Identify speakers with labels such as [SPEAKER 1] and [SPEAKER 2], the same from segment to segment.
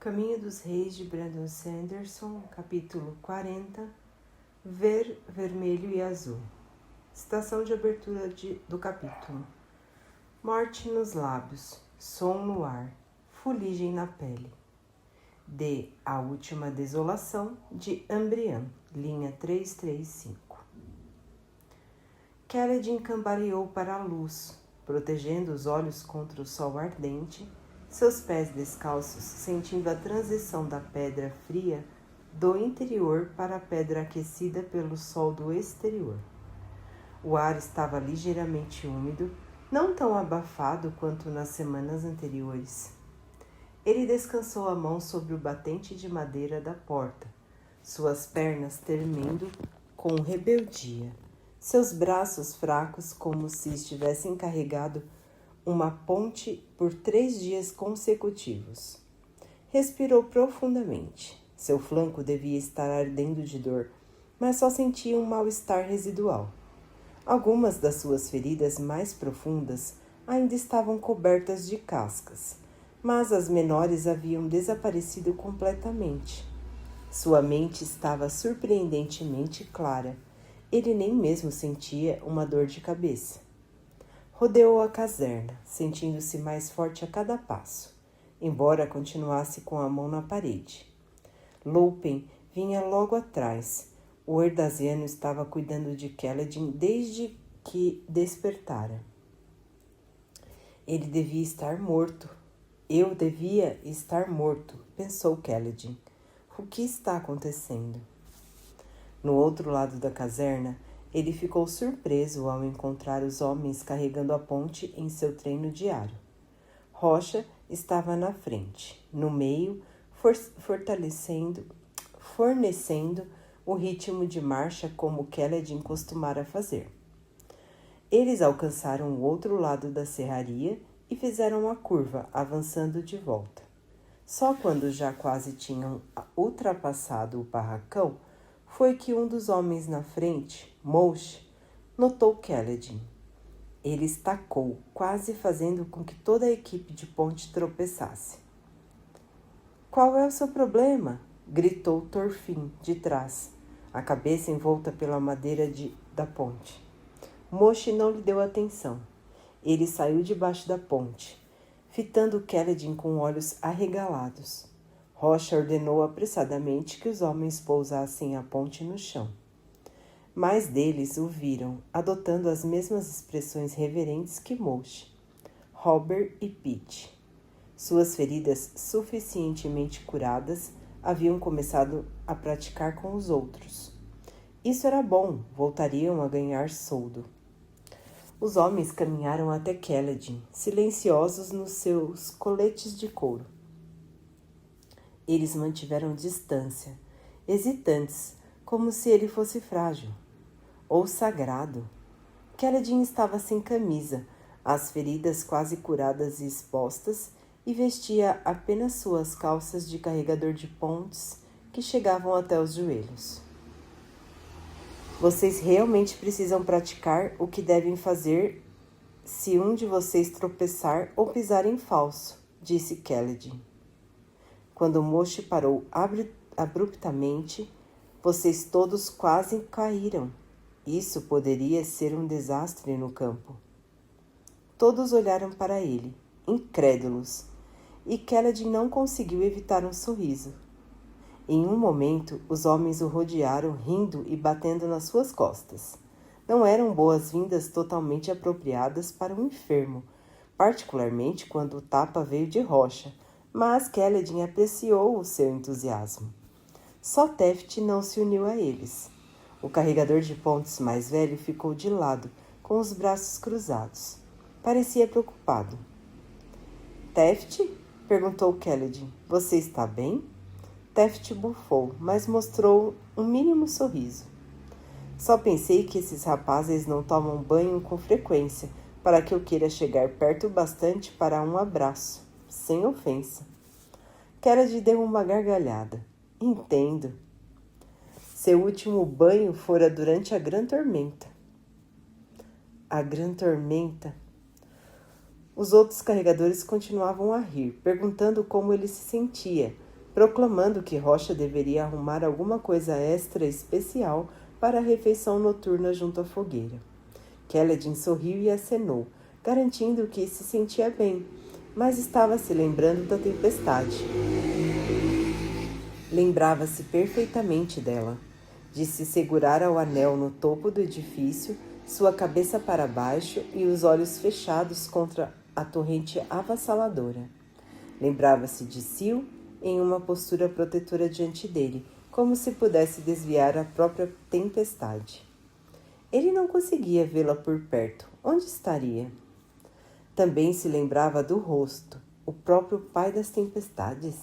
[SPEAKER 1] Caminho dos Reis de Brandon Sanderson, capítulo 40, Ver, Vermelho e Azul. Citação de abertura do capítulo. Morte nos lábios, som no ar, fuligem na pele. De A Última Desolação, de Ambrian, linha 335. Kaledin cambaleou para a luz, protegendo os olhos contra o sol ardente, seus pés descalços sentindo a transição da pedra fria do interior para a pedra aquecida pelo sol do exterior. O ar estava ligeiramente úmido, não tão abafado quanto nas semanas anteriores. Ele descansou a mão sobre o batente de madeira da porta, suas pernas tremendo com rebeldia, seus braços fracos como se estivessem carregado uma ponte por 3 dias consecutivos. Respirou profundamente. Seu flanco devia estar ardendo de dor, mas só sentia um mal-estar residual. Algumas das suas feridas mais profundas ainda estavam cobertas de cascas, mas as menores haviam desaparecido completamente. Sua mente estava surpreendentemente clara. Ele nem mesmo sentia uma dor de cabeça. Rodeou a caserna, sentindo-se mais forte a cada passo, embora continuasse com a mão na parede. Loupen vinha logo atrás. O Erdasiano estava cuidando de Kaledin desde que despertara. Ele devia estar morto. Eu devia estar morto, pensou Kaledin. O que está acontecendo? No outro lado da caserna, ele ficou surpreso ao encontrar os homens carregando a ponte em seu treino diário. Rocha estava na frente, no meio, fornecendo o ritmo de marcha como Kaledin costumara fazer. Eles alcançaram o outro lado da serraria e fizeram a curva, avançando de volta. Só quando já quase tinham ultrapassado o barracão, foi que um dos homens na frente, Moshe, notou Kaledin. Ele estacou, quase fazendo com que toda a equipe de ponte tropeçasse. "Qual é o seu problema?" gritou Thorfinn de trás, a cabeça envolta pela madeira da ponte. Moshe não lhe deu atenção. Ele saiu debaixo da ponte, fitando Kaledin com olhos arregalados. Rocha ordenou apressadamente que os homens pousassem a ponte no chão. Mais deles o viram, adotando as mesmas expressões reverentes que Moshe, Robert e Pete. Suas feridas suficientemente curadas haviam começado a praticar com os outros. Isso era bom, voltariam a ganhar soldo. Os homens caminharam até Kaledin, silenciosos nos seus coletes de couro. Eles mantiveram distância, hesitantes, como se ele fosse frágil ou sagrado. Kaledin estava sem camisa, as feridas quase curadas e expostas, e vestia apenas suas calças de carregador de pontes que chegavam até os joelhos. "Vocês realmente precisam praticar o que devem fazer se um de vocês tropeçar ou pisar em falso", disse Kaledin. Quando Moshe parou abruptamente, "vocês todos quase caíram. Isso poderia ser um desastre no campo." Todos olharam para ele, incrédulos, e Kaledin não conseguiu evitar um sorriso. Em um momento, os homens o rodearam, rindo e batendo nas suas costas. Não eram boas-vindas totalmente apropriadas para um enfermo, particularmente quando o tapa veio de Rocha, mas Kaledin apreciou o seu entusiasmo. Só Teft não se uniu a eles. O carregador de pontes mais velho ficou de lado, com os braços cruzados. Parecia preocupado. "Teft?" perguntou Kaledin. "Você está bem?" Teft bufou, mas mostrou um mínimo sorriso. "Só pensei que esses rapazes não tomam banho com frequência para que eu queira chegar perto bastante para um abraço. Sem ofensa." Kaledin deu uma gargalhada. "Entendo. Seu último banho fora durante a Grã Tormenta." A Grã Tormenta? Os outros carregadores continuavam a rir, perguntando como ele se sentia, proclamando que Rocha deveria arrumar alguma coisa extra especial para a refeição noturna junto à fogueira. Kaledin sorriu e acenou, garantindo que se sentia bem, mas estava se lembrando da tempestade. Lembrava-se perfeitamente dela, de se segurar ao anel no topo do edifício, sua cabeça para baixo e os olhos fechados contra a torrente avassaladora. Lembrava-se de Sil em uma postura protetora diante dele, como se pudesse desviar a própria tempestade. Ele não conseguia vê-la por perto. Onde estaria? Também se lembrava do rosto, o próprio pai das tempestades.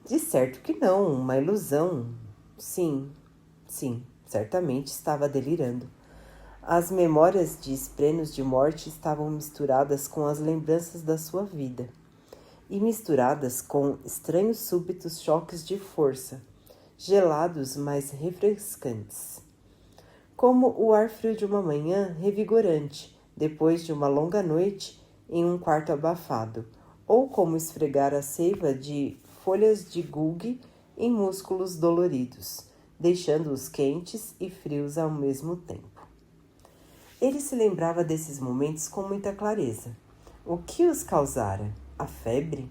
[SPEAKER 1] De certo que não, uma ilusão. Sim, certamente estava delirando. As memórias de esprenos de morte estavam misturadas com as lembranças da sua vida, e misturadas com estranhos súbitos choques de força, gelados mas refrescantes. Como o ar frio de uma manhã revigorante, depois de uma longa noite em um quarto abafado, ou como esfregar a seiva de folhas de gulgue em músculos doloridos, deixando-os quentes e frios ao mesmo tempo. Ele se lembrava desses momentos com muita clareza. O que os causara? A febre?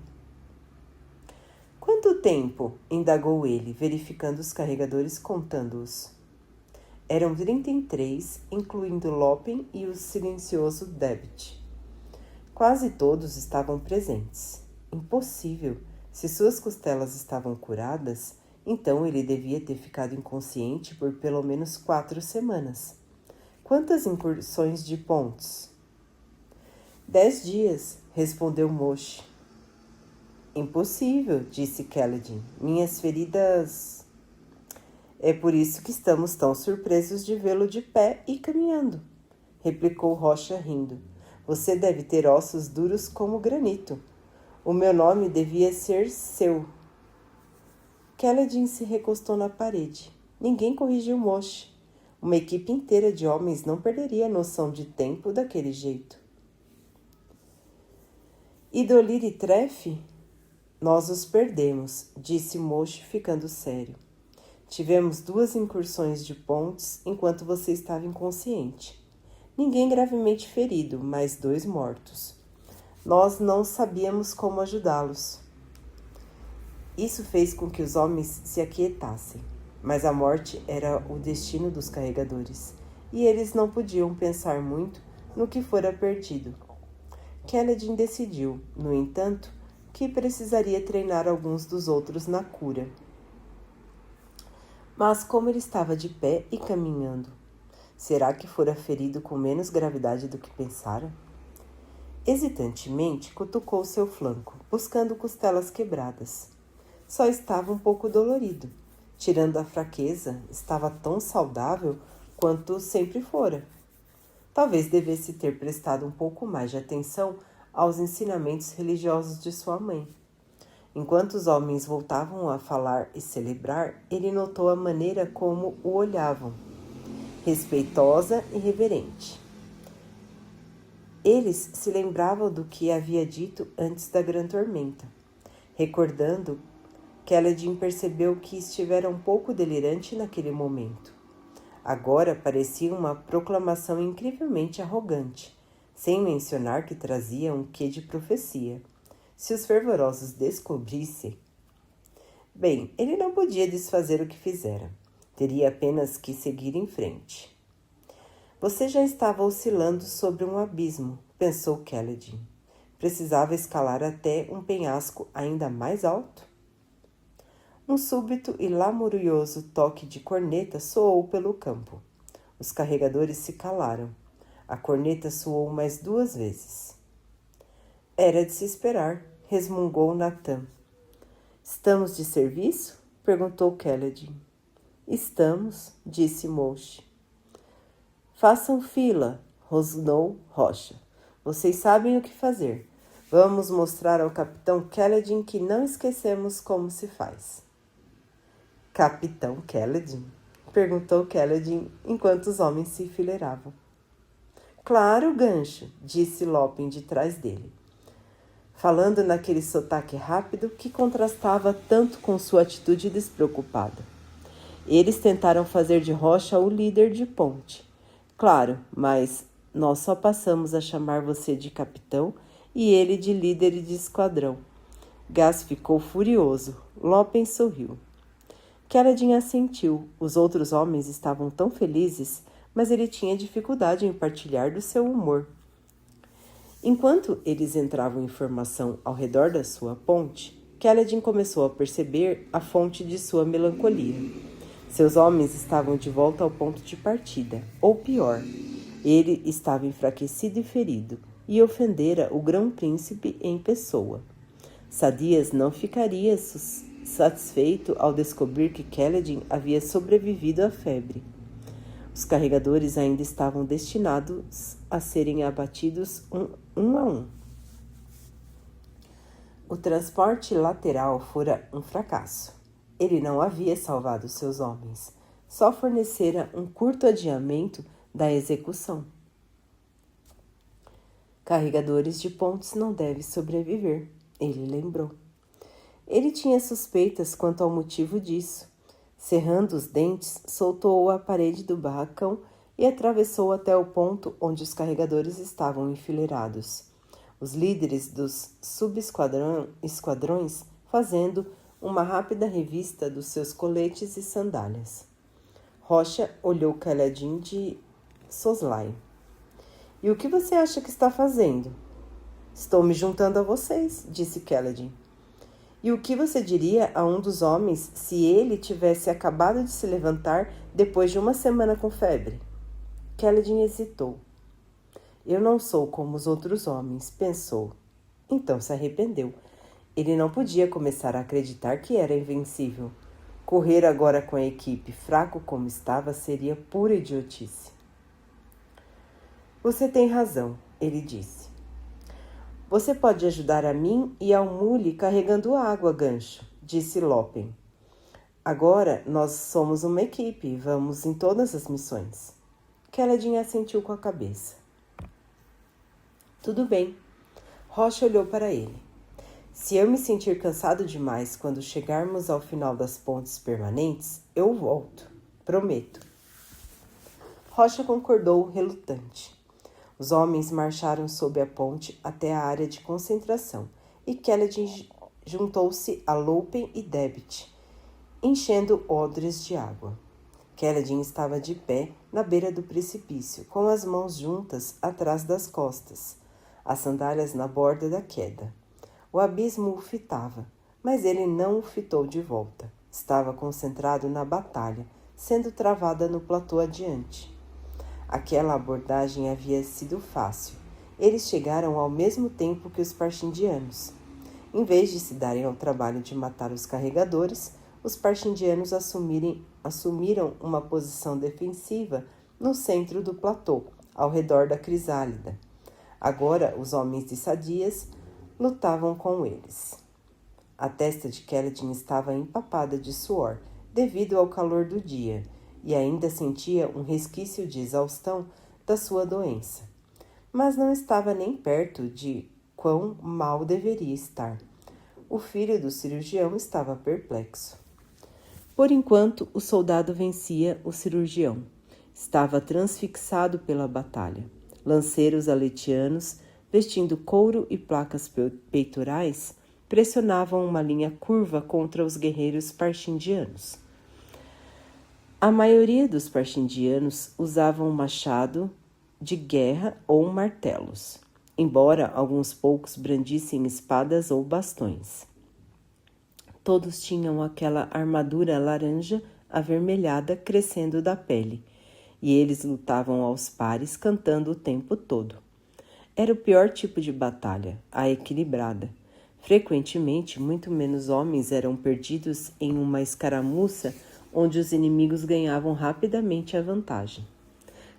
[SPEAKER 1] Quanto tempo? Indagou ele, verificando os carregadores, contando-os. Eram 33, incluindo Lopen e o silencioso Debit. Quase todos estavam presentes. Impossível! Se suas costelas estavam curadas, então ele devia ter ficado inconsciente por pelo menos 4 semanas. Quantas incursões de pontos? 10 dias, respondeu Moshe. Impossível, disse Kaledin. Minhas feridas... É por isso que estamos tão surpresos de vê-lo de pé e caminhando, replicou Rocha rindo. Você deve ter ossos duros como granito. O meu nome devia ser seu. Kaledin se recostou na parede. Ninguém corrigiu Moshe. Uma equipe inteira de homens não perderia a noção de tempo daquele jeito. Idolir e Trefe? Nós os perdemos, disse Moshe, ficando sério. Tivemos 2 incursões de pontes enquanto você estava inconsciente. Ninguém gravemente ferido, mas 2 mortos. Nós não sabíamos como ajudá-los. Isso fez com que os homens se aquietassem. Mas a morte era o destino dos carregadores, e eles não podiam pensar muito no que fora perdido. Kaledin decidiu, no entanto, que precisaria treinar alguns dos outros na cura. Mas como ele estava de pé e caminhando, será que fora ferido com menos gravidade do que pensara? Hesitantemente, cutucou seu flanco, buscando costelas quebradas. Só estava um pouco dolorido. Tirando a fraqueza, estava tão saudável quanto sempre fora. Talvez devesse ter prestado um pouco mais de atenção aos ensinamentos religiosos de sua mãe. Enquanto os homens voltavam a falar e celebrar, ele notou a maneira como o olhavam, respeitosa e reverente. Eles se lembravam do que havia dito antes da grande tormenta. Recordando, Kaledin percebeu que estivera um pouco delirante naquele momento. Agora parecia uma proclamação incrivelmente arrogante, sem mencionar que trazia um quê de profecia. Se os fervorosos descobrissem... Bem, ele não podia desfazer o que fizera. Teria apenas que seguir em frente. Você já estava oscilando sobre um abismo, pensou Kaledin. Precisava escalar até um penhasco ainda mais alto? Um súbito e lamurioso toque de corneta soou pelo campo. Os carregadores se calaram. A corneta soou mais 2 vezes. Era de se esperar, resmungou Natan. Estamos de serviço? Perguntou Kaledin. Estamos, disse Moshe. Façam fila, rosnou Rocha. Vocês sabem o que fazer. Vamos mostrar ao capitão Kaledin que não esquecemos como se faz. Capitão Kaledin? Perguntou Kaledin enquanto os homens se enfileiravam. Claro, Gancho, disse Lopen de trás dele. falando naquele sotaque rápido que contrastava tanto com sua atitude despreocupada. Eles tentaram fazer de Rocha o líder de ponte. Claro, mas nós só passamos a chamar você de capitão e ele de líder de esquadrão. Gas ficou furioso. Lopen sorriu. Kaledin assentiu. Os outros homens estavam tão felizes, mas ele tinha dificuldade em partilhar do seu humor. Enquanto eles entravam em formação ao redor da sua ponte, Kaledin começou a perceber a fonte de sua melancolia. Seus homens estavam de volta ao ponto de partida, ou pior, ele estava enfraquecido e ferido, e ofendera o grão-príncipe em pessoa. Sadias não ficaria satisfeito ao descobrir que Kaledin havia sobrevivido à febre. Os carregadores ainda estavam destinados a serem abatidos um a um. O transporte lateral fora um fracasso. Ele não havia salvado seus homens, só fornecera um curto adiamento da execução. Carregadores de pontes não devem sobreviver, ele lembrou. Ele tinha suspeitas quanto ao motivo disso. Cerrando os dentes, soltou a parede do barracão e atravessou até o ponto onde os carregadores estavam enfileirados. Os líderes dos subesquadrões fazendo uma rápida revista dos seus coletes e sandálias. Rocha olhou Kaledin de soslaio. E o que você acha que está fazendo? Estou me juntando a vocês, disse Kaledin. E o que você diria a um dos homens se ele tivesse acabado de se levantar depois de uma semana com febre? Kaledin hesitou. Eu não sou como os outros homens, pensou. Então se arrependeu. Ele não podia começar a acreditar que era invencível. Correr agora com a equipe, fraco como estava, seria pura idiotice. Você tem razão, ele disse. Você pode ajudar a mim e ao Mule carregando água, Gancho, disse Lopen. Agora nós somos uma equipe e vamos em todas as missões. Kaledin assentiu com a cabeça. Tudo bem. Rocha olhou para ele. Se eu me sentir cansado demais quando chegarmos ao final das pontes permanentes, eu volto. Prometo. Rocha concordou, relutante. Os homens marcharam sob a ponte até a área de concentração e Kaledin juntou-se a Lopen e Debit, enchendo odres de água. Kaledin estava de pé na beira do precipício, com as mãos juntas atrás das costas, as sandálias na borda da queda. O abismo o fitava, mas ele não o fitou de volta. Estava concentrado na batalha, sendo travada no platô adiante. Aquela abordagem havia sido fácil. Eles chegaram ao mesmo tempo que os parchindianos. Em vez de se darem ao trabalho de matar os carregadores, os parchindianos assumiram uma posição defensiva no centro do platô, ao redor da crisálida. Agora, os homens de Sadias lutavam com eles. A testa de Kaledin estava empapada de suor, devido ao calor do dia, e ainda sentia um resquício de exaustão da sua doença. Mas não estava nem perto de quão mal deveria estar. O filho do cirurgião estava perplexo. Por enquanto, o soldado vencia o cirurgião. Estava transfixado pela batalha. Lanceiros aletianos, vestindo couro e placas peitorais, pressionavam uma linha curva contra os guerreiros parchindianos. A maioria dos parchindianos usavam machado de guerra ou martelos, embora alguns poucos brandissem espadas ou bastões. Todos tinham aquela armadura laranja avermelhada crescendo da pele, e eles lutavam aos pares cantando o tempo todo. Era o pior tipo de batalha, a equilibrada. Frequentemente, muito menos homens eram perdidos em uma escaramuça onde os inimigos ganhavam rapidamente a vantagem.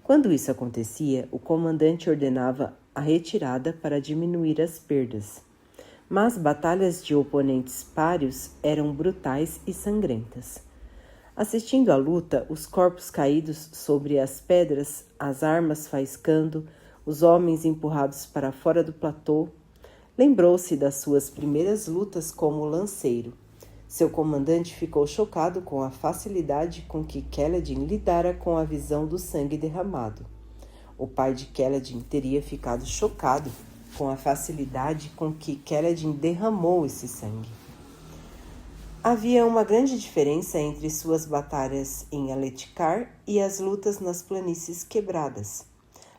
[SPEAKER 1] Quando isso acontecia, o comandante ordenava a retirada para diminuir as perdas. Mas batalhas de oponentes páreos eram brutais e sangrentas. Assistindo à luta, os corpos caídos sobre as pedras, as armas faiscando, os homens empurrados para fora do platô, Lembrou-se das suas primeiras lutas como lanceiro. Seu comandante ficou chocado com a facilidade com que Kaladin lidara com a visão do sangue derramado. O pai de Kaladin teria ficado chocado com a facilidade com que Kaladin derramou esse sangue. Havia uma grande diferença entre suas batalhas em Aletikar e as lutas nas planícies quebradas.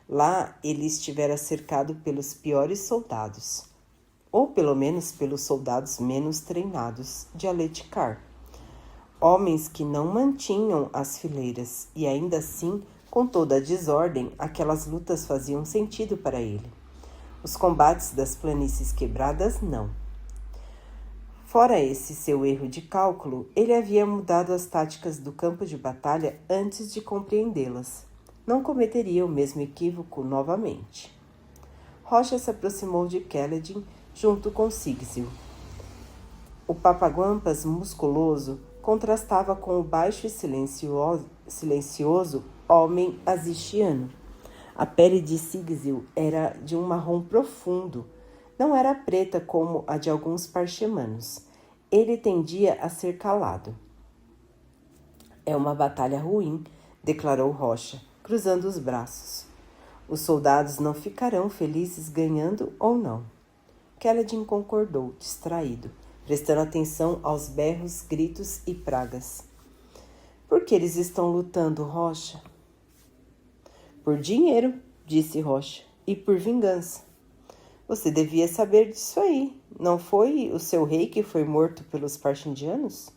[SPEAKER 1] Lá ele estivera cercado pelos piores soldados, ou pelo menos pelos soldados menos treinados de Aletikar. Homens que não mantinham as fileiras, e ainda assim, com toda a desordem, aquelas lutas faziam sentido para ele. Os combates das planícies quebradas, não. Fora esse seu erro de cálculo, ele havia mudado as táticas do campo de batalha antes de compreendê-las. Não cometeria o mesmo equívoco novamente. Rocha se aproximou de Kaladin junto com Sigzil. O papaguampas musculoso contrastava com o baixo e silencioso homem azistiano. A pele de Sigzil era de um marrom profundo. Não era preta como a de alguns parchemanos. Ele tendia a ser calado. É uma batalha ruim, declarou Rocha, cruzando os braços. Os soldados não ficarão felizes ganhando ou não. Kaladin concordou, distraído, prestando atenção aos berros, gritos e pragas. Por que eles estão lutando, Rocha? Por dinheiro, disse Rocha, e por vingança. Você devia saber disso aí. Não foi o seu rei que foi morto pelos parchindianos?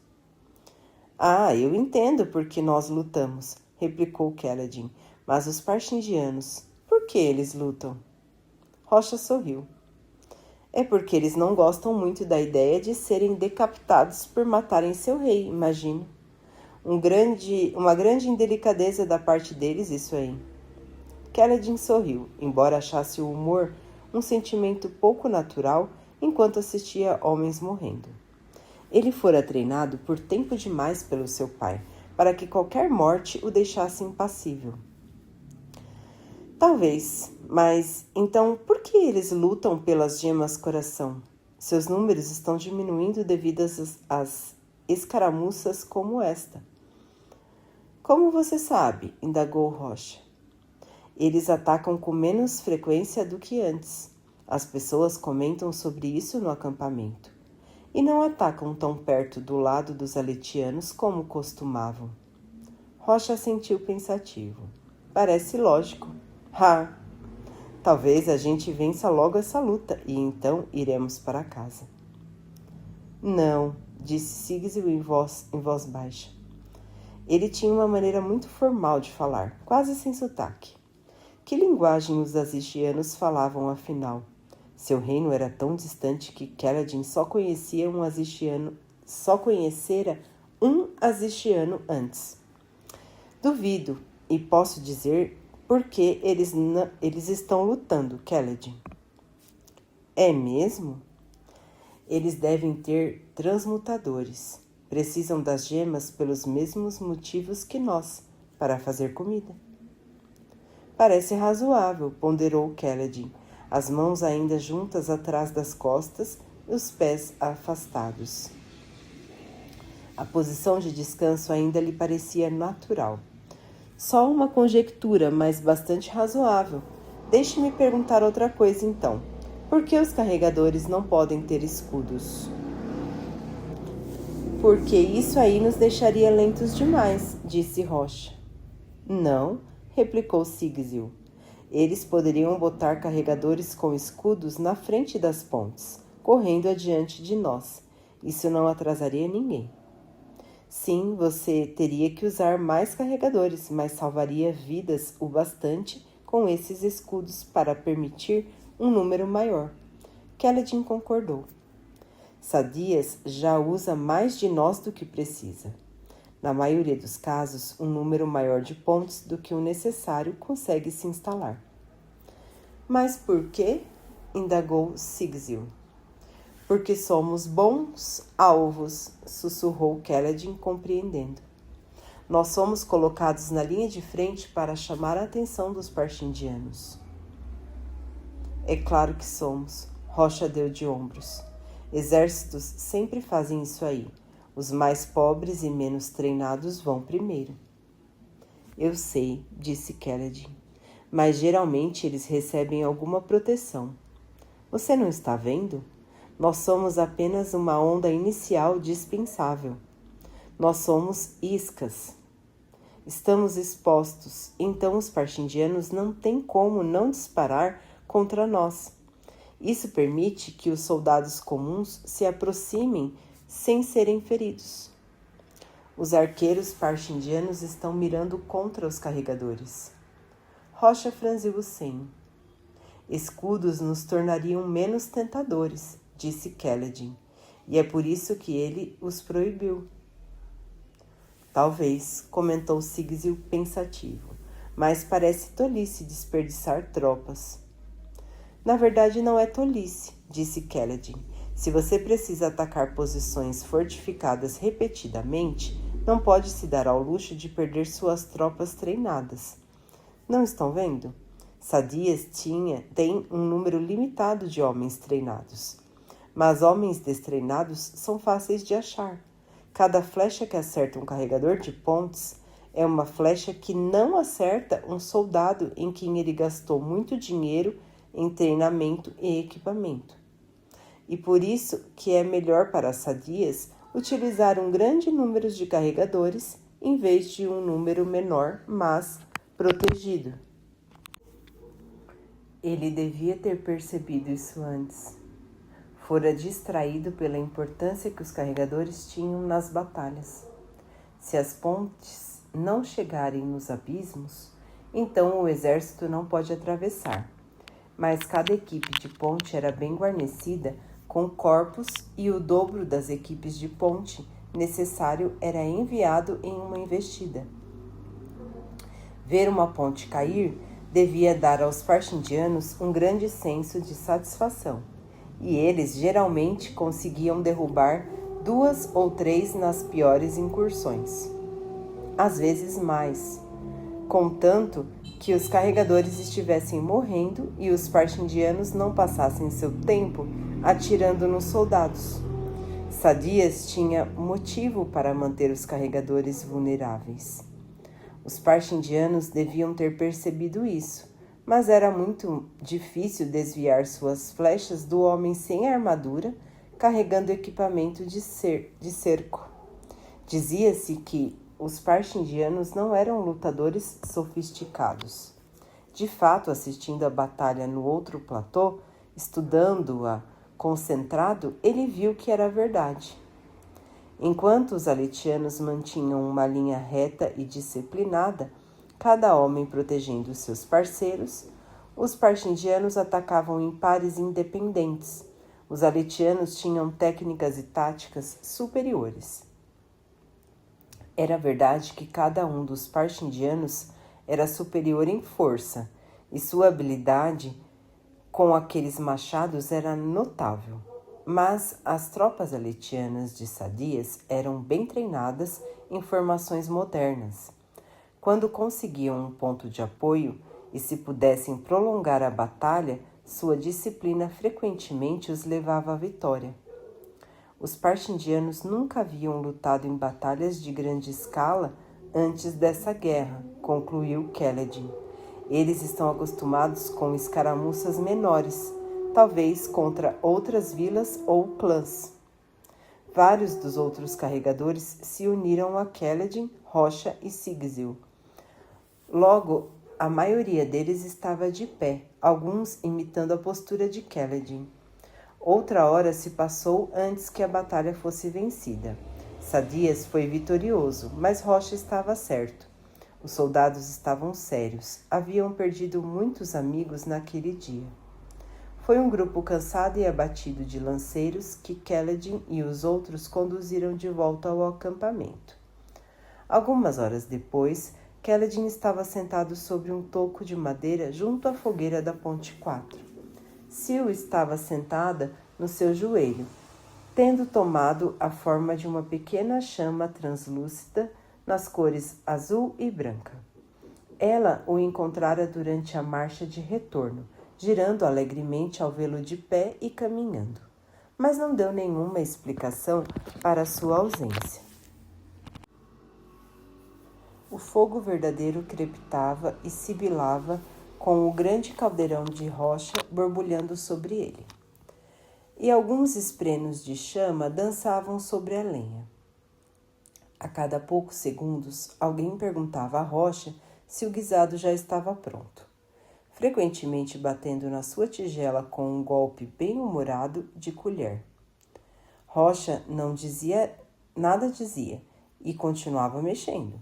[SPEAKER 1] Ah, eu entendo por que nós lutamos, replicou Kaladin. Mas os parchindianos, por que eles lutam? Rocha sorriu. É porque eles não gostam muito da ideia de serem decapitados por matarem seu rei, imagino. Uma grande indelicadeza da parte deles, isso aí. Kaladin sorriu, embora achasse o humor um sentimento pouco natural enquanto assistia homens morrendo. Ele fora treinado por tempo demais pelo seu pai, para que qualquer morte o deixasse impassível. Talvez, mas então por que eles lutam pelas gemas coração? Seus números estão diminuindo devido às escaramuças como esta. Como você sabe? Indagou Rocha. Eles atacam com menos frequência do que antes. As pessoas comentam sobre isso no acampamento. E não atacam tão perto do lado dos aletianos como costumavam. Rocha sentiu pensativo. Parece lógico. Talvez a gente vença logo essa luta e então iremos para casa. Não, disse Sigzil em voz baixa. Ele tinha uma maneira muito formal de falar, quase sem sotaque. Que linguagem os azistianos falavam, afinal? Seu reino era tão distante que Kaladin só conhecera um azistiano antes. Duvido, e posso dizer por que eles estão lutando, Kaladin. É mesmo? Eles devem ter transmutadores. Precisam das gemas pelos mesmos motivos que nós, para fazer comida. Parece razoável, ponderou Kaladin, as mãos ainda juntas atrás das costas e os pés afastados. A posição de descanso ainda lhe parecia natural. Só uma conjectura, mas bastante razoável. Deixe-me perguntar outra coisa, então. Por que os carregadores não podem ter escudos? Porque isso aí nos deixaria lentos demais, disse Rocha. Não, replicou Sigzil. Eles poderiam botar carregadores com escudos na frente das pontes, correndo adiante de nós. Isso não atrasaria ninguém. Sim, você teria que usar mais carregadores, mas salvaria vidas o bastante com esses escudos para permitir um número maior. Kaladin concordou. Sadias já usa mais de nós do que precisa. Na maioria dos casos, um número maior de pontes do que o necessário consegue se instalar. Mas por quê? Indagou Sigzil. Porque somos bons alvos, sussurrou Kaladin, compreendendo. Nós somos colocados na linha de frente para chamar a atenção dos parchindianos. É claro que somos. Rocha deu de ombros. Exércitos sempre fazem isso aí. Os mais pobres e menos treinados vão primeiro. Eu sei, disse Kaledin, mas geralmente eles recebem alguma proteção. Você não está vendo? Nós somos apenas uma onda inicial dispensável. Nós somos iscas. Estamos expostos, então os parchindianos não têm como não disparar contra nós. Isso permite que os soldados comuns se aproximem sem serem feridos. Os arqueiros parchindianos estão mirando contra os carregadores. Rocha franziu o senho. Escudos nos tornariam menos tentadores, disse Kaledin, e é por isso que ele os proibiu. Talvez, comentou Sigzil pensativo, mas parece tolice desperdiçar tropas. Na verdade não é tolice, disse Kaledin. Se você precisa atacar posições fortificadas repetidamente, não pode se dar ao luxo de perder suas tropas treinadas. Não estão vendo? Sadias tem um número limitado de homens treinados. Mas homens destreinados são fáceis de achar. Cada flecha que acerta um carregador de pontes é uma flecha que não acerta um soldado em quem ele gastou muito dinheiro em treinamento e equipamento. E por isso que é melhor para Sadias utilizar um grande número de carregadores em vez de um número menor, mas protegido. Ele devia ter percebido isso antes. Fora distraído pela importância que os carregadores tinham nas batalhas. Se as pontes não chegarem nos abismos, então o exército não pode atravessar. Mas cada equipe de ponte era bem guarnecida com corpos e o dobro das equipes de ponte necessário era enviado em uma investida. Ver uma ponte cair devia dar aos parchindianos um grande senso de satisfação, e eles geralmente conseguiam derrubar 2 ou 3 nas piores incursões. Às vezes mais, contanto que os carregadores estivessem morrendo e os parchindianos não passassem seu tempo atirando nos soldados. Sadias tinha motivo para manter os carregadores vulneráveis. Os parchindianos deviam ter percebido isso, mas era muito difícil desviar suas flechas do homem sem armadura, carregando equipamento de cerco. Dizia-se que os parchindianos não eram lutadores sofisticados. De fato, assistindo à batalha no outro platô, estudando-a concentrado, ele viu que era verdade. Enquanto os aletianos mantinham uma linha reta e disciplinada, cada homem protegendo seus parceiros, os parchindianos atacavam em pares independentes. Os aletianos tinham técnicas e táticas superiores. Era verdade que cada um dos parchindianos era superior em força, e sua habilidade com aqueles machados era notável. Mas as tropas aletianas de Sadias eram bem treinadas em formações modernas. Quando conseguiam um ponto de apoio e se pudessem prolongar a batalha, sua disciplina frequentemente os levava à vitória. Os parchindianos nunca haviam lutado em batalhas de grande escala antes dessa guerra, concluiu Kaledin. Eles estão acostumados com escaramuças menores, talvez contra outras vilas ou clãs. Vários dos outros carregadores se uniram a Kaledin, Rocha e Sigzil. Logo, a maioria deles estava de pé, alguns imitando a postura de Kaledin. Outra hora se passou antes que a batalha fosse vencida. Sadias foi vitorioso, mas Rocha estava certo. Os soldados estavam sérios. Haviam perdido muitos amigos naquele dia. Foi um grupo cansado e abatido de lanceiros que Kaledin e os outros conduziram de volta ao acampamento. Algumas horas depois, Kaledin estava sentado sobre um toco de madeira junto à fogueira da Ponte 4. Sil estava sentada no seu joelho, tendo tomado a forma de uma pequena chama translúcida nas cores azul e branca. Ela o encontrara durante a marcha de retorno, girando alegremente ao vê-lo de pé e caminhando, mas não deu nenhuma explicação para sua ausência. O fogo verdadeiro crepitava e sibilava com o grande caldeirão de rocha borbulhando sobre ele. E alguns esprenos de chama dançavam sobre a lenha. A cada poucos segundos, alguém perguntava à rocha se o guisado já estava pronto, frequentemente batendo na sua tigela com um golpe bem-humorado de colher. Rocha não dizia, nada dizia, e continuava mexendo.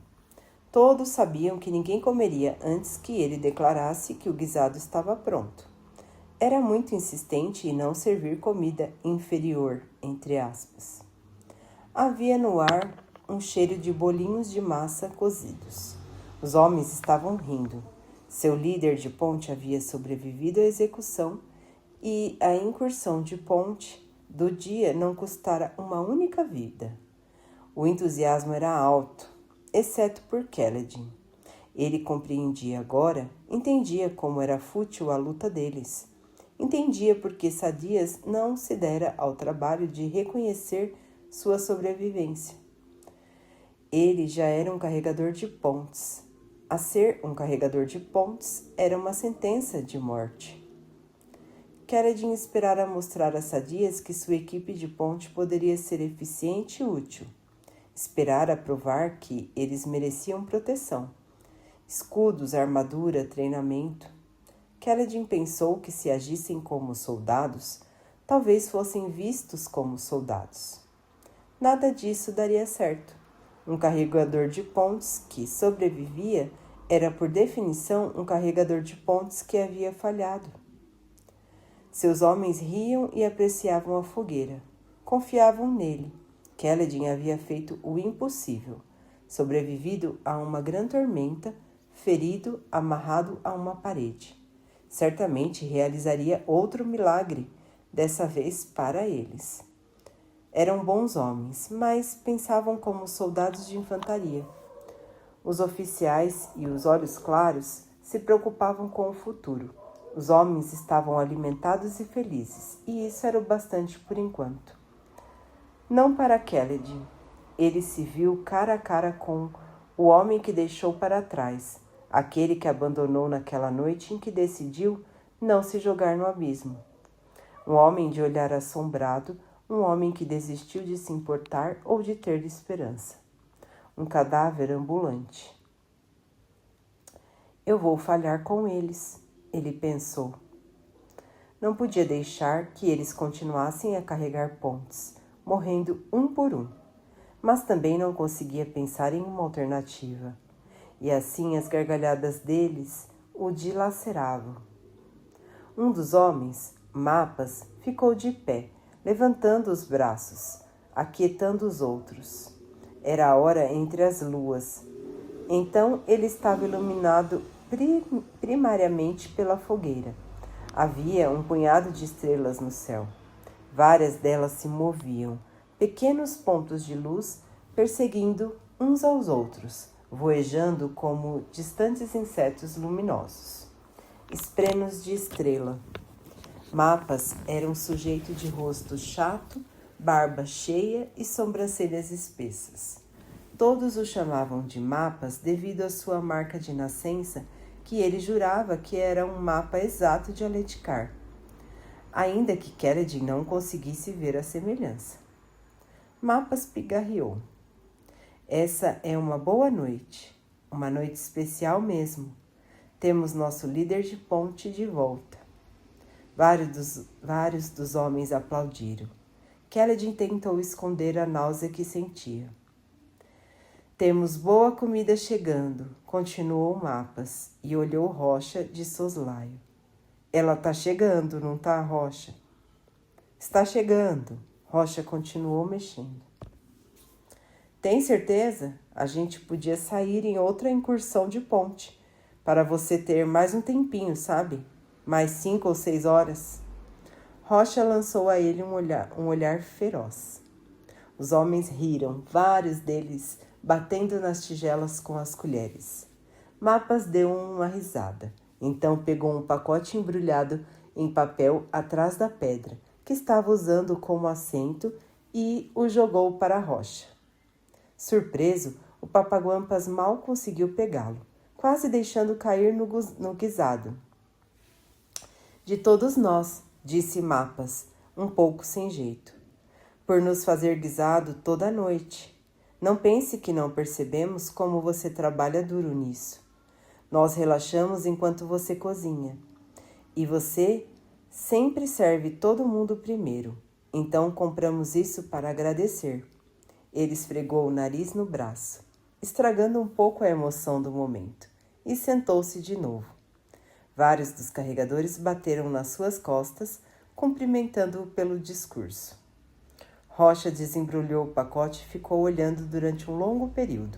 [SPEAKER 1] Todos sabiam que ninguém comeria antes que ele declarasse que o guisado estava pronto. Era muito insistente em não servir comida inferior, entre aspas. Havia no ar um cheiro de bolinhos de massa cozidos. Os homens estavam rindo. Seu líder de ponte havia sobrevivido à execução e a incursão de ponte do dia não custara uma única vida. O entusiasmo era alto, exceto por Kaledin. Ele compreendia agora, entendia como era fútil a luta deles. Entendia porque Sadias não se dera ao trabalho de reconhecer sua sobrevivência. Ele já era um carregador de pontes. A ser um carregador de pontes era uma sentença de morte. Kaledin esperara mostrar a Sadias que sua equipe de ponte poderia ser eficiente e útil. Esperara provar que eles mereciam proteção. Escudos, armadura, treinamento. Kaledin pensou que se agissem como soldados, talvez fossem vistos como soldados. Nada disso daria certo. Um carregador de pontes que sobrevivia era, por definição, um carregador de pontes que havia falhado. Seus homens riam e apreciavam a fogueira. Confiavam nele. Kaledin havia feito o impossível. Sobrevivido a uma grande tormenta, ferido, amarrado a uma parede. Certamente realizaria outro milagre, dessa vez para eles. Eram bons homens, mas pensavam como soldados de infantaria. Os oficiais e os olhos claros se preocupavam com o futuro. Os homens estavam alimentados e felizes, e isso era o bastante por enquanto. Não para Kaledin. Ele se viu cara a cara com o homem que deixou para trás, aquele que abandonou naquela noite em que decidiu não se jogar no abismo. Um homem de olhar assombrado, um homem que desistiu de se importar ou de ter esperança. Um cadáver ambulante. Eu vou falhar com eles, ele pensou. Não podia deixar que eles continuassem a carregar pontes, morrendo um por um. Mas também não conseguia pensar em uma alternativa. E assim as gargalhadas deles o dilaceravam. Um dos homens, Mapas, ficou de pé, levantando os braços, aquietando os outros. Era a hora entre as luas. Então ele estava iluminado primariamente pela fogueira. Havia um punhado de estrelas no céu. Várias delas se moviam, pequenos pontos de luz perseguindo uns aos outros, voejando como distantes insetos luminosos. Esprenos de estrela. Mapas era um sujeito de rosto chato, barba cheia e sobrancelhas espessas. Todos o chamavam de Mapas devido à sua marca de nascença, que ele jurava que era um mapa exato de Aletikar, ainda que Kaledin não conseguisse ver a semelhança. Mapas pigarreou. Essa é uma boa noite, uma noite especial mesmo. Temos nosso líder de ponte de volta. Vários dos homens aplaudiram. Kaledin tentou esconder a náusea que sentia. Temos boa comida chegando, continuou Mapas, e olhou Rocha de soslaio. Ela tá chegando, não tá, Rocha? Está chegando, Rocha continuou mexendo. Tem certeza? A gente podia sair em outra incursão de ponte, para você ter mais um tempinho, sabe? Mais 5 ou 6 horas. Rocha lançou a ele um olhar feroz. Os homens riram, vários deles batendo nas tigelas com as colheres. Mapas deu uma risada. Então pegou um pacote embrulhado em papel atrás da pedra, que estava usando como assento, e o jogou para a rocha. Surpreso, o Papaguampas mal conseguiu pegá-lo, quase deixando cair no guisado. De todos nós, disse Mapas, um pouco sem jeito, por nos fazer guisado toda a noite. Não pense que não percebemos como você trabalha duro nisso. Nós relaxamos enquanto você cozinha. E você sempre serve todo mundo primeiro. Então compramos isso para agradecer. Ele esfregou o nariz no braço, estragando um pouco a emoção do momento, e sentou-se de novo. Vários dos carregadores bateram nas suas costas, cumprimentando-o pelo discurso. Rocha desembrulhou o pacote e ficou olhando durante um longo período.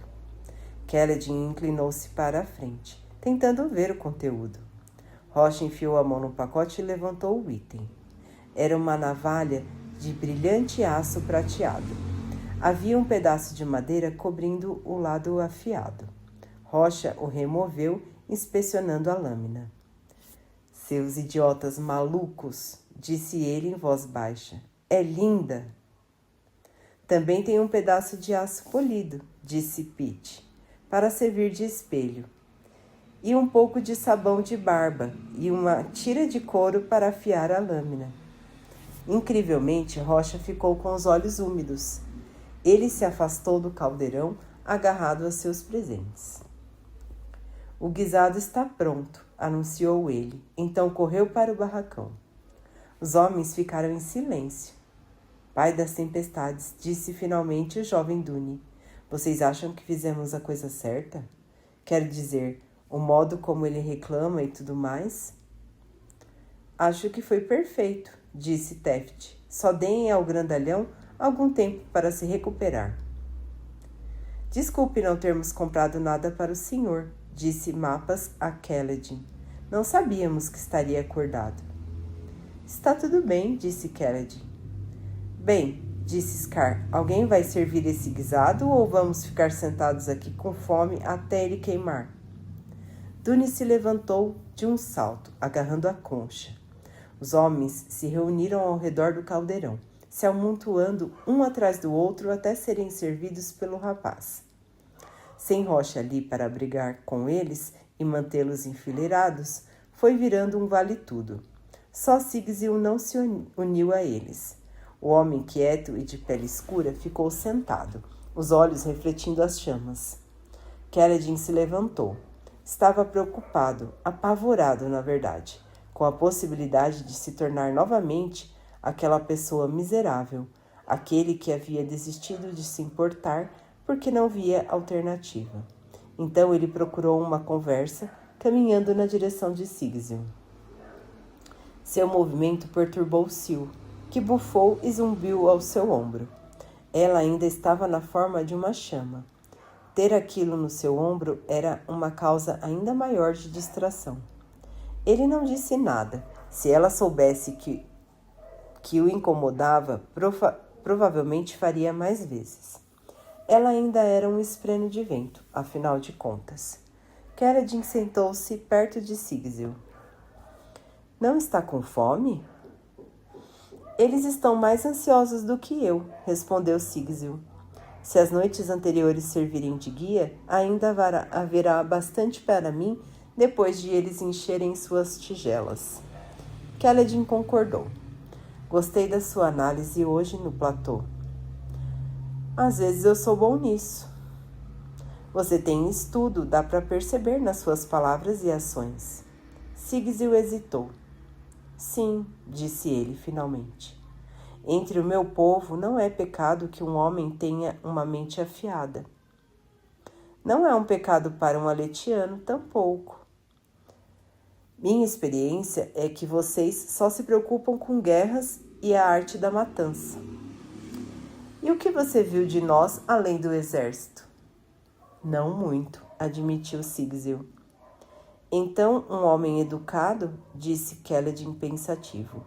[SPEAKER 1] Kelledin inclinou-se para a frente, tentando ver o conteúdo. Rocha enfiou a mão no pacote e levantou o item. Era uma navalha de brilhante aço prateado. Havia um pedaço de madeira cobrindo o lado afiado. Rocha o removeu, inspecionando a lâmina. Seus idiotas malucos, disse ele em voz baixa. É linda! Também tem um pedaço de aço polido, disse Pete, para servir de espelho. E um pouco de sabão de barba e uma tira de couro para afiar a lâmina. Incrivelmente, Rocha ficou com os olhos úmidos. Ele se afastou do caldeirão, agarrado a seus presentes. O guisado está pronto, anunciou ele. Então correu para o barracão. Os homens ficaram em silêncio. Pai das tempestades, disse finalmente o jovem Dune. Vocês acham que fizemos a coisa certa? Quero dizer, o modo como ele reclama e tudo mais? Acho que foi perfeito, disse Teft. Só deem ao grandalhão algum tempo para se recuperar. Desculpe não termos comprado nada para o senhor, disse Mapas a Kelledin. Não sabíamos que estaria acordado. Está tudo bem, disse Kelledin. Bem, disse Scar, alguém vai servir esse guisado ou vamos ficar sentados aqui com fome até ele queimar? Dune se levantou de um salto, agarrando a concha. Os homens se reuniram ao redor do caldeirão, se amontoando um atrás do outro até serem servidos pelo rapaz. Sem Rocha ali para brigar com eles e mantê-los enfileirados, foi virando um vale-tudo. Só Sigzil não se uniu a eles. O homem quieto e de pele escura ficou sentado, os olhos refletindo as chamas. Kelledin se levantou. Estava preocupado, apavorado, na verdade, com a possibilidade de se tornar novamente aquela pessoa miserável, aquele que havia desistido de se importar porque não via alternativa. Então ele procurou uma conversa, caminhando na direção de Sigzil. Seu movimento perturbou Sil, que bufou e zumbiu ao seu ombro. Ela ainda estava na forma de uma chama. Ter aquilo no seu ombro era uma causa ainda maior de distração. Ele não disse nada. Se ela soubesse que o incomodava, provavelmente faria mais vezes. Ela ainda era um espreno de vento, afinal de contas. Kelledin sentou-se perto de Sigzil. Não está com fome? Eles estão mais ansiosos do que eu, respondeu Sigzil. Se as noites anteriores servirem de guia, ainda haverá bastante para mim depois de eles encherem suas tigelas. Kelledin concordou. Gostei da sua análise hoje no platô. Às vezes eu sou bom nisso. Você tem estudo, dá para perceber nas suas palavras e ações. Sigzil hesitou. Sim, disse ele finalmente. Entre o meu povo não é pecado que um homem tenha uma mente afiada. Não é um pecado para um aletiano, tampouco. Minha experiência é que vocês só se preocupam com guerras e a arte da matança. E o que você viu de nós além do exército? Não muito, admitiu Sigzil. Então, um homem educado, disse Kelledin pensativo,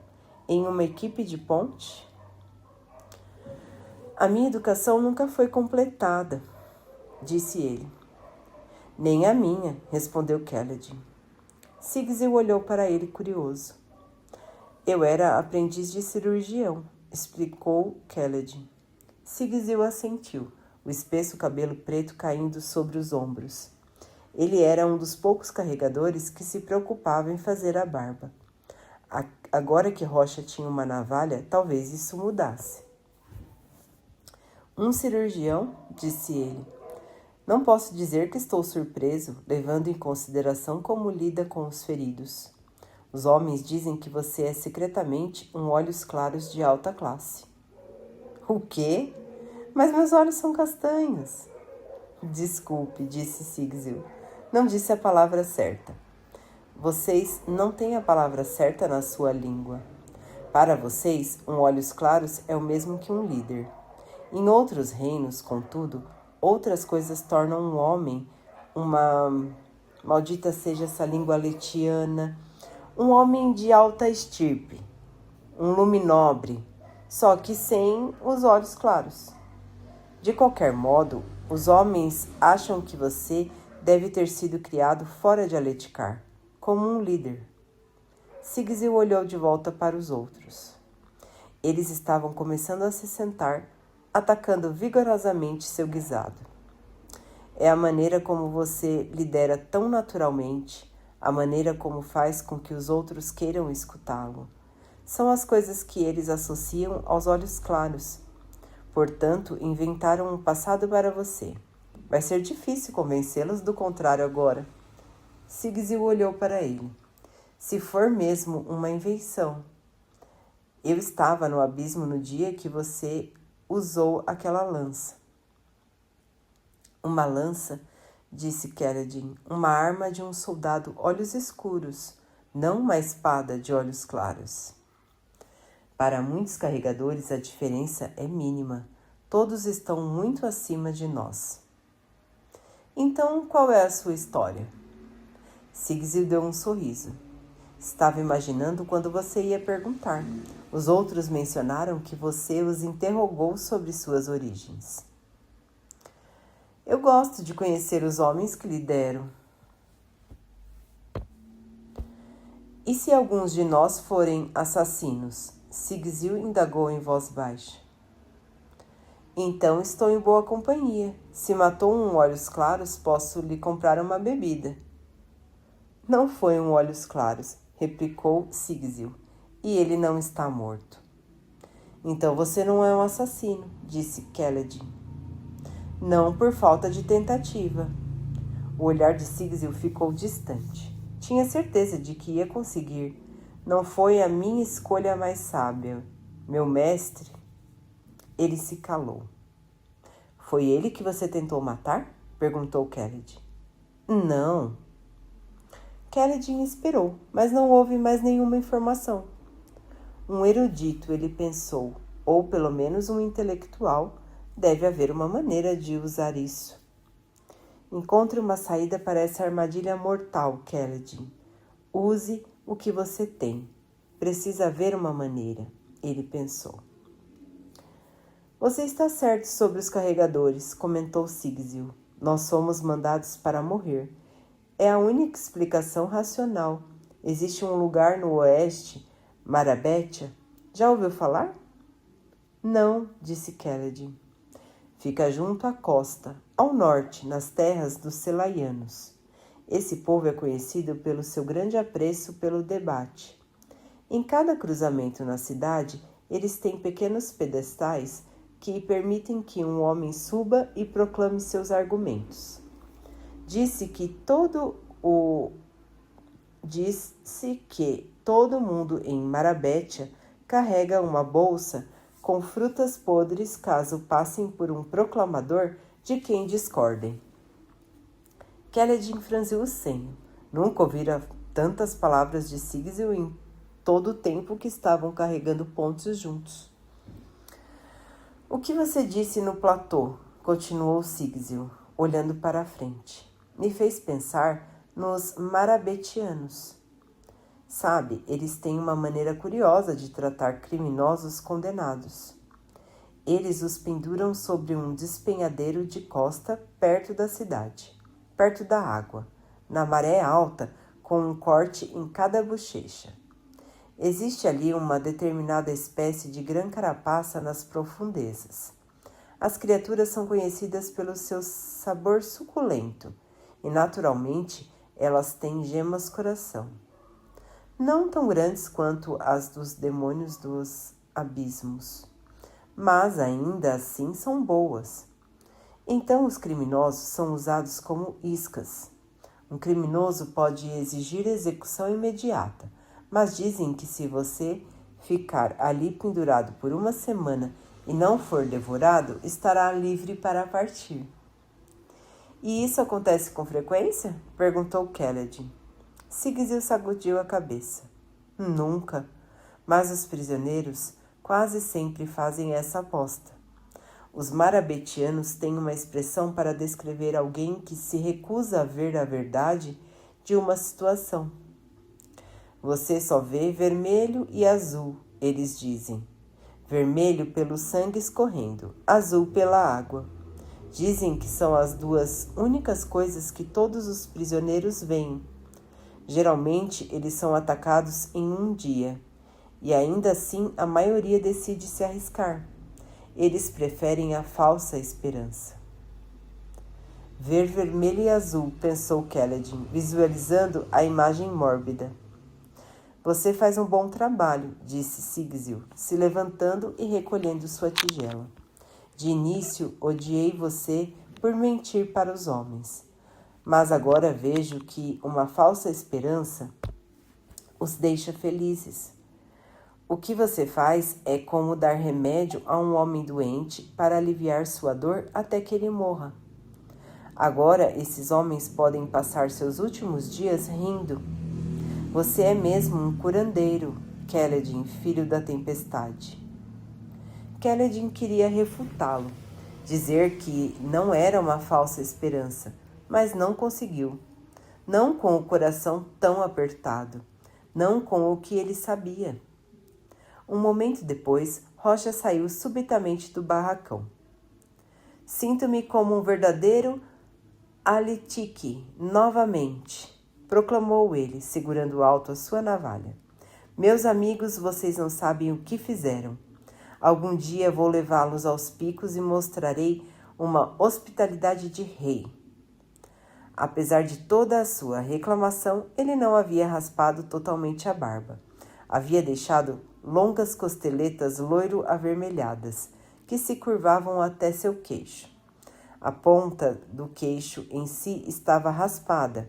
[SPEAKER 1] em uma equipe de ponte? A minha educação nunca foi completada, disse ele. Nem a minha, respondeu Kelledin. Sigzil olhou para ele curioso. Eu era aprendiz de cirurgião, explicou Kaledin. Sigzil assentiu, o espesso cabelo preto caindo sobre os ombros. Ele era um dos poucos carregadores que se preocupava em fazer a barba. Agora que Rocha tinha uma navalha, talvez isso mudasse. Um cirurgião, disse ele. Não posso dizer que estou surpreso, levando em consideração como lida com os feridos. Os homens dizem que você é secretamente um olhos claros de alta classe. O quê? Mas meus olhos são castanhos. Desculpe, disse Sigzil. Não disse a palavra certa. Vocês não têm a palavra certa na sua língua. Para vocês, um olhos claros é o mesmo que um líder. Em outros reinos, contudo, outras coisas tornam um homem maldita seja essa língua letiana, um homem de alta estirpe, um luminobre, só que sem os olhos claros. De qualquer modo, os homens acham que você deve ter sido criado fora de Aletikar, como um líder. Sigzil olhou de volta para os outros. Eles estavam começando a se sentar, atacando vigorosamente seu guisado. É a maneira como você lidera tão naturalmente, a maneira como faz com que os outros queiram escutá-lo. São as coisas que eles associam aos olhos claros. Portanto, inventaram um passado para você. Vai ser difícil convencê-los do contrário agora. Sigzil olhou para ele. Se for mesmo uma invenção. Eu estava no abismo no dia que você usou aquela lança. Uma lança, disse Kaledin, uma arma de um soldado olhos escuros, não uma espada de olhos claros. Para muitos carregadores a diferença é mínima. Todos estão muito acima de nós. Então, qual é a sua história? Sigzil deu um sorriso. Estava imaginando quando você ia perguntar. Os outros mencionaram que você os interrogou sobre suas origens. Eu gosto de conhecer os homens que lideram. E se alguns de nós forem assassinos? Sigzil indagou em voz baixa. Então estou em boa companhia. Se matou um olhos claros, posso lhe comprar uma bebida. Não foi um olhos claros, replicou Sigzil, e ele não está morto. Então você não é um assassino, disse Kaledin. Não por falta de tentativa. O olhar de Sigzil ficou distante. Tinha certeza de que ia conseguir. Não foi a minha escolha mais sábia. Meu mestre... Ele se calou. Foi ele que você tentou matar? Perguntou Kaledin. Não. Kaledin esperou, mas não houve mais nenhuma informação. Um erudito, ele pensou, ou pelo menos um intelectual, deve haver uma maneira de usar isso. Encontre uma saída para essa armadilha mortal, Kaledin. Use o que você tem. Precisa haver uma maneira, ele pensou. Você está certo sobre os carregadores, comentou Sigzil. Nós somos mandados para morrer. É a única explicação racional. Existe um lugar no oeste, Marabetia. Já ouviu falar? Não, disse Kaledin. Fica junto à costa, ao norte, nas terras dos Selaianos. Esse povo é conhecido pelo seu grande apreço pelo debate. Em cada cruzamento na cidade, eles têm pequenos pedestais que permitem que um homem suba e proclame seus argumentos. Disse que todo mundo em Marabetia carrega uma bolsa com frutas podres caso passem por um proclamador de quem discordem. Kaledin franziu o senho. Nunca ouvira tantas palavras de Sigzil em todo o tempo que estavam carregando pontos juntos. O que você disse no platô? Continuou Sigzil, olhando para a frente. Me fez pensar nos marabetianos. Sabe, eles têm uma maneira curiosa de tratar criminosos condenados. Eles os penduram sobre um despenhadeiro de costa perto da cidade, perto da água. Na maré alta, com um corte em cada bochecha. Existe ali uma determinada espécie de grã carapaça nas profundezas. As criaturas são conhecidas pelo seu sabor suculento e, naturalmente, elas têm gemas coração. Não tão grandes quanto as dos demônios dos abismos, mas ainda assim são boas. Então os criminosos são usados como iscas. Um criminoso pode exigir execução imediata, mas dizem que se você ficar ali pendurado por uma semana e não for devorado, estará livre para partir. E isso acontece com frequência? Perguntou Kaledin. Sigizil sacudiu a cabeça. Nunca. Mas os prisioneiros quase sempre fazem essa aposta. Os marabetianos têm uma expressão para descrever alguém que se recusa a ver a verdade de uma situação. Você só vê vermelho e azul, eles dizem. Vermelho pelo sangue escorrendo, azul pela água. Dizem que são as duas únicas coisas que todos os prisioneiros veem. Geralmente, eles são atacados em um dia, e ainda assim a maioria decide se arriscar. Eles preferem a falsa esperança. Ver vermelho e azul, pensou Kaledin, visualizando a imagem mórbida. Você faz um bom trabalho, disse Sigizil, se levantando e recolhendo sua tigela. De início, odiei você por mentir para os homens, mas agora vejo que uma falsa esperança os deixa felizes. O que você faz é como dar remédio a um homem doente para aliviar sua dor até que ele morra. Agora, esses homens podem passar seus últimos dias rindo. Você é mesmo um curandeiro, Kaledin, filho da tempestade. Kaledin queria refutá-lo, dizer que não era uma falsa esperança, mas não conseguiu. Não com o coração tão apertado, não com o que ele sabia. Um momento depois, Rocha saiu subitamente do barracão. Sinto-me como um verdadeiro Alitique, novamente, proclamou ele, segurando alto a sua navalha. Meus amigos, vocês não sabem o que fizeram. Algum dia vou levá-los aos picos e mostrarei uma hospitalidade de rei. Apesar de toda a sua reclamação, ele não havia raspado totalmente a barba. Havia deixado longas costeletas loiro-avermelhadas, que se curvavam até seu queixo. A ponta do queixo em si estava raspada,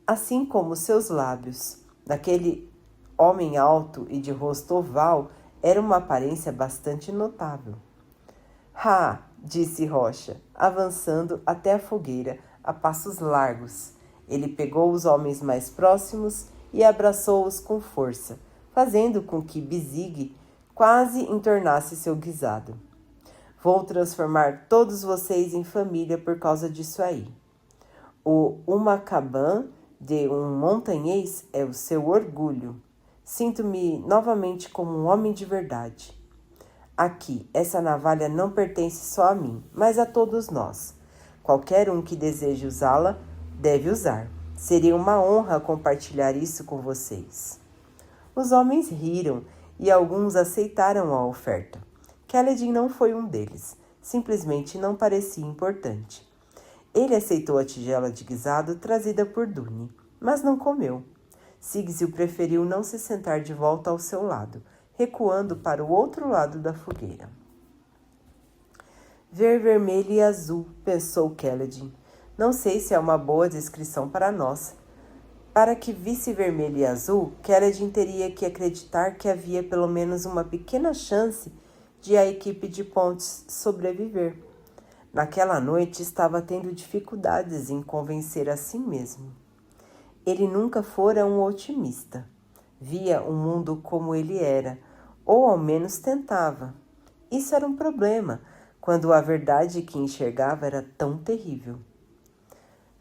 [SPEAKER 1] assim como seus lábios. Daquele homem alto e de rosto oval, era uma aparência bastante notável. Ah, disse Rocha, avançando até a fogueira a passos largos. Ele pegou os homens mais próximos e abraçou-os com força, fazendo com que Bizig quase entornasse seu guisado. Vou transformar todos vocês em família por causa disso aí. O Umacaban de um montanhês é o seu orgulho. Sinto-me novamente como um homem de verdade. Aqui, essa navalha não pertence só a mim, mas a todos nós. Qualquer um que deseje usá-la deve usar. Seria uma honra compartilhar isso com vocês. Os homens riram e alguns aceitaram a oferta. Kaledin não foi um deles. Simplesmente não parecia importante. Ele aceitou a tigela de guisado trazida por Dune, mas não comeu. Sigizil preferiu não se sentar de volta ao seu lado, recuando para o outro lado da fogueira. Ver vermelho e azul, pensou Kaledin. Não sei se é uma boa descrição para nós. Para que visse vermelho e azul, Kaledin teria que acreditar que havia pelo menos uma pequena chance de a equipe de Pontes sobreviver. Naquela noite estava tendo dificuldades em convencer a si mesmo. Ele nunca fora um otimista. Via o mundo como ele era, ou ao menos tentava. Isso era um problema, quando a verdade que enxergava era tão terrível.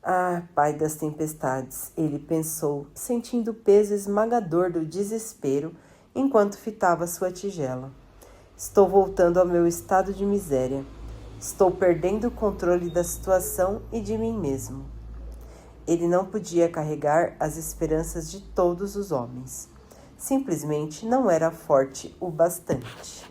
[SPEAKER 1] Ah, pai das tempestades, ele pensou, sentindo o peso esmagador do desespero enquanto fitava sua tigela. Estou voltando ao meu estado de miséria. Estou perdendo o controle da situação e de mim mesmo. Ele não podia carregar as esperanças de todos os homens. Simplesmente não era forte o bastante.